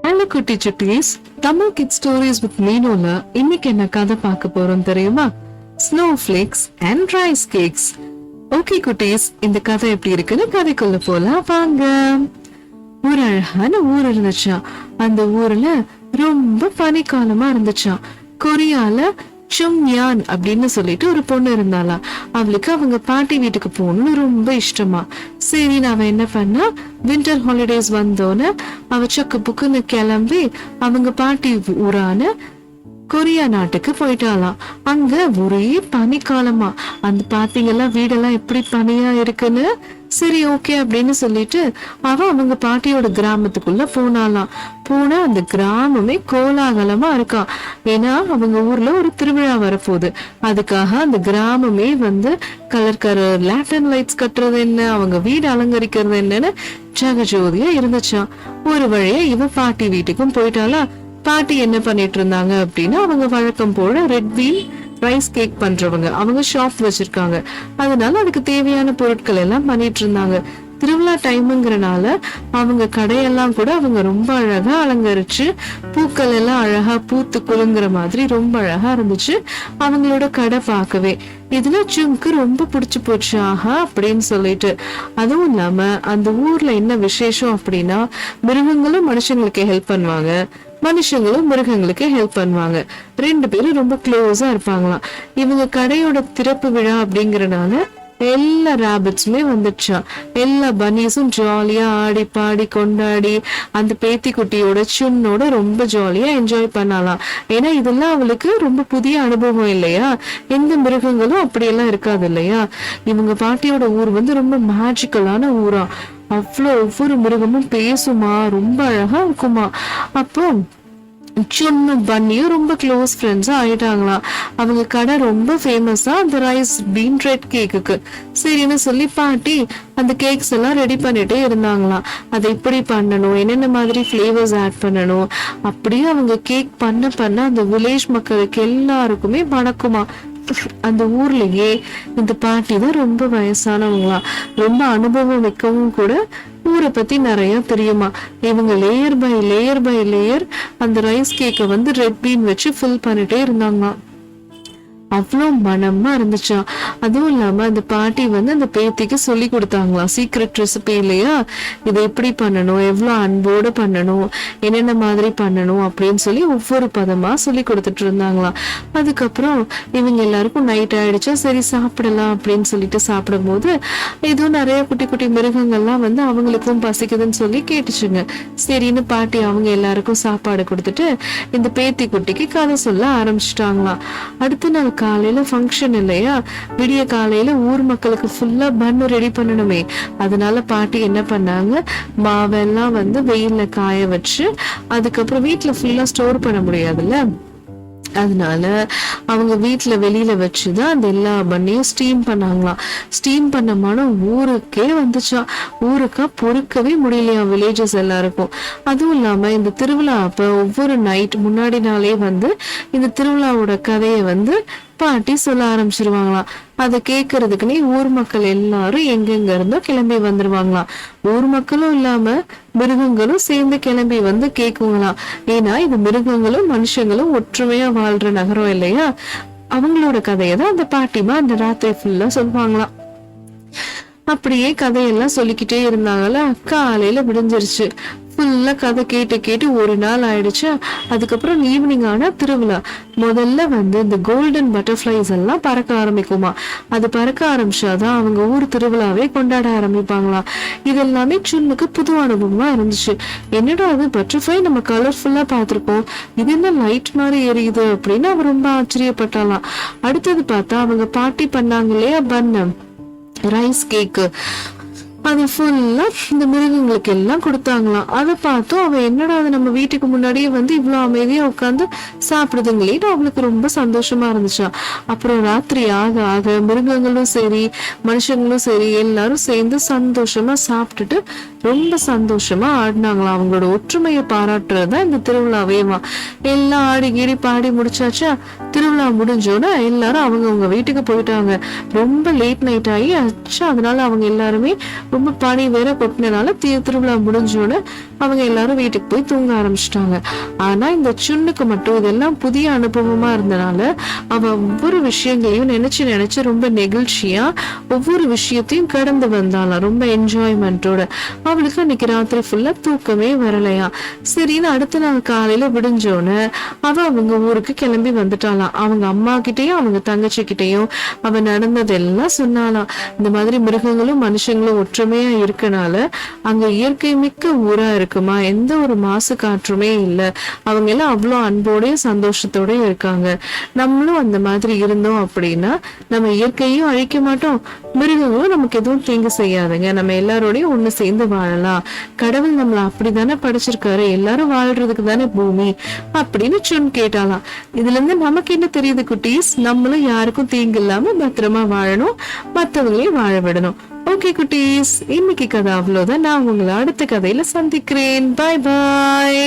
Hello குட்டி சுட்டீஸ், Tamil kit stories with மீனோல இன்னைக்கு என்ன கதை பார்க்க போறோம் தெரியுமா? Snow flakes and rise cakes. Okay குட்டீஸ், இந்த கதை எப்படி இருக்குன்னு கதைக்குள்ள போலாம் வாங்க. ஒரு அழகான ஊர் இருந்துச்சா. அந்த ஊர்ல ரொம்ப பனிக்காலமா இருந்துச்சாம். கொரியால சும்யான் அப்படின்னு சொல்லிட்டு ஒரு பொண்ணு இருந்தாளா. அவளுக்கு அவங்க பாட்டி வீட்டுக்கு போகணும்னு ரொம்ப இஷ்டமா. சரி, அவ என்ன பண்ணா, வின்டர் ஹாலிடேஸ் வந்தோன்னு அவ சக்கு புக்குன்னு கிளம்பி அவங்க பாட்டி ஊரான கொரியா நாட்டுக்கு போயிட்டாலாம். அங்க ஒரே பனிக்காலமா. அந்த பாத்தீங்களா வீடெல்லாம் எப்படி பனியா இருக்குன்னு. சரி ஓகே அப்படின்னு சொல்லிட்டு அவ அவங்க பாட்டியோட கிராமத்துக்குள்ள போனாலாம். போனா அந்த கிராமமே கோலாகலமா இருக்கான். ஏன்னா அவங்க ஊர்ல ஒரு திருவிழா வரப்போகுது. அதுக்காக அந்த கிராமமே கலர் கலர் லேண்டன் லைட்ஸ் கட்டுறது என்ன, அவங்க வீடு அலங்கரிக்கிறது என்னன்னு ஜகஜோதியா இருந்துச்சான். ஒரு வழியா இவ பாட்டி வீட்டுக்கும் போயிட்டாளா. பாட்டி என்ன பண்ணிட்டு இருந்தாங்க அப்படின்னா, அவங்க வழக்கம் போல ரெட் பீன் ரைஸ் கேக் பண்றவங்க, அவங்க ஷாப் வச்சிருக்காங்க. அதனால அதுக்கு தேவையான பொருட்கள் எல்லாம் பண்ணிட்டு இருந்தாங்க. திருவிழா டைம்ங்கிறனால அவங்க கடையெல்லாம் கூட அவங்க ரொம்ப அழகா அலங்கரிச்சு பூக்கள் எல்லாம் அழகா பூத்து குலுங்குற மாதிரி ரொம்ப அழகா இருந்துச்சு அவங்களோட கடை பார்க்கவே. இதுல ஜும்க்கு ரொம்ப பிடிச்சு போச்சு. ஆஹா அப்படின்னு சொல்லிட்டு. அதுவும் இல்லாம அந்த ஊர்ல என்ன விசேஷம் அப்படின்னா, மிருகங்களும் மனுஷங்களுக்கு ஹெல்ப் பண்ணுவாங்க, மனுஷங்களும் மிருகங்களுக்கு ஹெல்ப் பண்ணுவாங்க. ரெண்டு பேரும் ரொம்ப க்ளோஸா இருப்பாங்களாம். இவங்க கடையோட திறப்பு விழா அப்படிங்கறனால எல்லா ராபிட்ஸுமே வந்துடுச்சா. எல்லா பன்னீஸும் ஜாலியா ஆடி பாடி கொண்டாடி அந்த பேத்தி குட்டியோட சுன்னோட ரொம்ப ஜாலியா என்ஜாய் பண்ணலாம். ஏன்னா இதெல்லாம் அவளுக்கு ரொம்ப புதிய அனுபவம் இல்லையா. எந்த மிருகங்களும் அப்படியெல்லாம் இருக்காது இல்லையா. இவங்க பாட்டியோட ஊர் ரொம்ப மேஜிக்கலான ஊரா. ஒவ்வொரு மிருகமும் பேசுமா, ரொம்ப அழகா இருக்குமா. அப்போ சுன்னும் பன்னியும் ரொம்ப க்ளோஸ் ஃப்ரெண்ட்ஸா ஆயிட்டாங்களாம். அவங்க கடை ரொம்ப ஃபேமஸா அந்த ரைஸ் பீன் ரெட் கேக்குக்கு. சரின்னு சொல்லி பாட்டி அந்த கேக்ஸ் எல்லாம் ரெடி பண்ணிட்டே இருந்தாங்களாம். அதை எப்படி பண்ணணும், என்னென்ன மாதிரி ஃபிளேவர்ஸ் ஆட் பண்ணணும், அப்படியே அவங்க கேக் பண்ண அந்த வில்லேஜ் மக்களுக்கு எல்லாருக்குமே மணக்குமா. அந்த ஊர்லயே இந்த பாட்டி தான் ரொம்ப வயசானவங்களாம், ரொம்ப அனுபவம் மிக்கவும் கூட. ஊரை பத்தி நிறைய தெரியுமா. இவங்க லேயர் பை லேயர் அந்த ரைஸ் கேக்கை ரெட் பீன் வச்சு ஃபில் பண்ணிட்டே இருந்தாங்களாம். அவ்வளோ மனமா இருந்துச்சா. அதுவும் இல்லாம அந்த பாட்டி அந்த பேத்திக்கு சொல்லி கொடுத்தாங்களாம் சீக்ரெட் ரெசிபி இல்லையா. இதை எப்படி பண்ணணும், எவ்வளவு அன்போடு பண்ணணும், என்னென்ன மாதிரி பண்ணணும் அப்படின்னு சொல்லி ஒவ்வொரு பதமா சொல்லி கொடுத்துட்டு இருந்தாங்களாம். அதுக்கப்புறம் இவங்க எல்லாருக்கும் நைட் ஆயிடுச்சா. சரி சாப்பிடலாம் அப்படின்னு சொல்லிட்டு சாப்பிடும் போது ஏதோ நிறைய குட்டி குட்டி மிருகங்கள்லாம் அவங்களுக்கும் பசிக்குதுன்னு சொல்லி கேட்டுச்சுங்க. சரின்னு பாட்டி அவங்க எல்லாருக்கும் சாப்பாடு கொடுத்துட்டு இந்த பேத்தி குட்டிக்கு கதை சொல்ல ஆரம்பிச்சுட்டாங்களாம். அடுத்த நாள் காலையில ஃபங்க்ஷன் இல்லையா. விடிய காலையில ஊர் மக்களுக்கு ஃபுல்லா பன்னு ரெடி பண்ணணுமே. அதனால பாட்டி என்ன பண்ணாங்க, மாவெல்லாம் வெயில்ல காய வச்சு அதுக்கப்புறம் வீட்டுல ஃபுல்லா ஸ்டோர் பண்ண முடியாதுல்ல, அதனால அவங்க வீட்டுல வெளியில வச்சுதான் அந்த எல்லா பண்ணையும் ஸ்டீம் பண்ணாங்களாம். ஸ்டீம் பண்ண மனம் ஊருக்கே வந்துச்சா. ஊருக்கா பொறுக்கவே முடியலையா வில்லேஜஸ் எல்லாருக்கும். அதுவும் இல்லாம இந்த திருவிழா அப்ப ஒவ்வொரு நைட் முன்னாடி நாளே இந்த திருவிழாவோட கதையை பாட்டி சொல்ல ஆரம்பிச்சிருவாங்களாம். அதை கேட்கறதுக்குன்னே ஊர் மக்கள் எல்லாரும் எங்கெங்க இருந்தோ கிளம்பி வந்துருவாங்களாம். ஊர் மக்களும் இல்லாம மிருகங்களும் சேர்ந்து கிளம்பி கேக்குங்களாம். ஏன்னா இது மிருகங்களும் மனுஷங்களும் ஒற்றுமையா வாழ்ற நகரம் இல்லையா. அவங்களோட கதையதான் அந்த பாட்டிமா அந்த ராத்திரி ஃபுல்லா சொல்லுவாங்களாம். அப்படியே கதையெல்லாம் சொல்லிக்கிட்டே இருந்தாங்களா. காலையில விடிஞ்சிருச்சு. ஃபுல்லா கதை கேட்டு ஒரு நாள் ஆயிடுச்சு. அதுக்கப்புறம் ஈவினிங் ஆனா திருவிழா. முதல்ல இந்த கோல்டன் பட்டர்ஃபிளைஸ் எல்லாம் பறக்க ஆரம்பிக்குமா. அது பறக்க ஆரம்பிச்சாதான் அவங்க ஊர் திருவிழாவே கொண்டாட ஆரம்பிப்பாங்களாம். இது எல்லாமே சுன்னுக்கு புது அனுபவமா இருந்துச்சு. என்னடா அது பட்டர்ஃபிளை நம்ம கலர்ஃபுல்லா பார்த்திருக்கோம், இது என்ன லைட் மாதிரி எரியுது அப்படின்னு அவ ரொம்ப ஆச்சரியப்பட்டாலாம். அடுத்தது பார்த்தா அவங்க பாட்டி பண்ணாங்க இல்லையா பன்னு ரைஸ் கேக்கு, அது ஃபுல்லா இந்த மிருகங்களுக்கு எல்லாம் கொடுத்தாங்களாம். அதை பார்த்தோம் அவ என்னடா அது நம்ம வீட்டுக்கு முன்னாடியே இவ்வளவு அமைதியா உட்காந்து சாப்பிடுதுங்களேன்னு அவளுக்கு ரொம்ப சந்தோஷமா இருந்துச்சா. அப்புறம் ராத்திரி ஆக ஆக மிருகங்களும் சரி மனுஷங்களும் சரி எல்லாரும் சேர்ந்து சந்தோஷமா சாப்பிட்டுட்டு ரொம்ப சந்தோஷமா ஆடினாங்களாம். அவங்களோட ஒற்றுமையை பாராட்டுறதுதான் இந்த திருவிழாவேவா. எல்லாம் ஆடி கீடி பாடி முடிச்சாச்சா, திருவிழா முடிஞ்சோன்னா எல்லாரும் அவங்க வீட்டுக்கு போயிட்டாங்க. ரொம்ப லேட் நைட் ஆகி ஆச்சா, அதனால அவங்க எல்லாருமே ரொம்ப பனி வேற கொட்டினால திருவிழா முடிஞ்சோன்னு அவங்க எல்லாரும் வீட்டுக்கு போய் தூங்க ஆரம்பிச்சிட்டாங்க. ஆனா இந்த சுண்ணுக்கு மட்டும் இதெல்லாம் புதிய அனுபவமா இருந்தனால அவ ஒவ்வொரு விஷயங்களையும் நினைச்சு ரொம்ப நெகிழ்ச்சியா ஒவ்வொரு விஷயத்தையும் கடந்து வந்தாலாம், ரொம்ப என்ஜாய்மெண்டோட. அவளுக்கு அன்னைக்கு ராத்திரி ஃபுல்லா தூக்கமே வரலையா. சரின்னு அடுத்த நாள் காலையில விடிஞ்சோன்னு அவங்க ஊருக்கு கிளம்பி வந்துட்டாளாம். அவங்க அம்மா கிட்டயும் அவங்க தங்கச்சி கிட்டயும் அவ நடந்ததெல்லாம் சொன்னாலாம். இந்த மாதிரி மிருகங்களும் மனுஷங்களும் ஒற்றுமையா இருக்கனால அங்க இயற்கை மிக்க ஊரா இருக்குமா, எந்த ஒரு மாசு காற்றுமே இல்ல, அவங்க எல்லாம் அவ்வளவு அன்போடய சந்தோஷத்தோட இருக்காங்க. நம்மளும் அந்த மாதிரி இருந்தோம் அப்படின்னா நம்ம இயற்கையும் அழிக்க மாட்டோம், மிருகங்களும் நமக்கு எதுவும் தீங்கு செய்யாதுங்க. நம்ம எல்லாரோடையும் ஒண்ணு சேர்ந்து வாழலாம். கடவுள் நம்மள அப்படித்தானே படைச்சிருக்காரு, எல்லாரும் வாழ்றதுக்கு தானே பூமி அப்படின்னு சுன் கேட்டாலாம். இதுல இருந்து நமக்கு என்ன தெரியுது குட்டீஸ், நம்மளும் யாருக்கும் தீங்கு இல்லாம பத்திரமா வாழணும், மத்தவங்களையும் வாழ விடணும். ஓகே குட்டீஸ், இன்னைக்கு கதை அவ்வளவுதான். நான் உங்களை அடுத்த கதையில சந்திக்கிறேன். பாய் பாய்.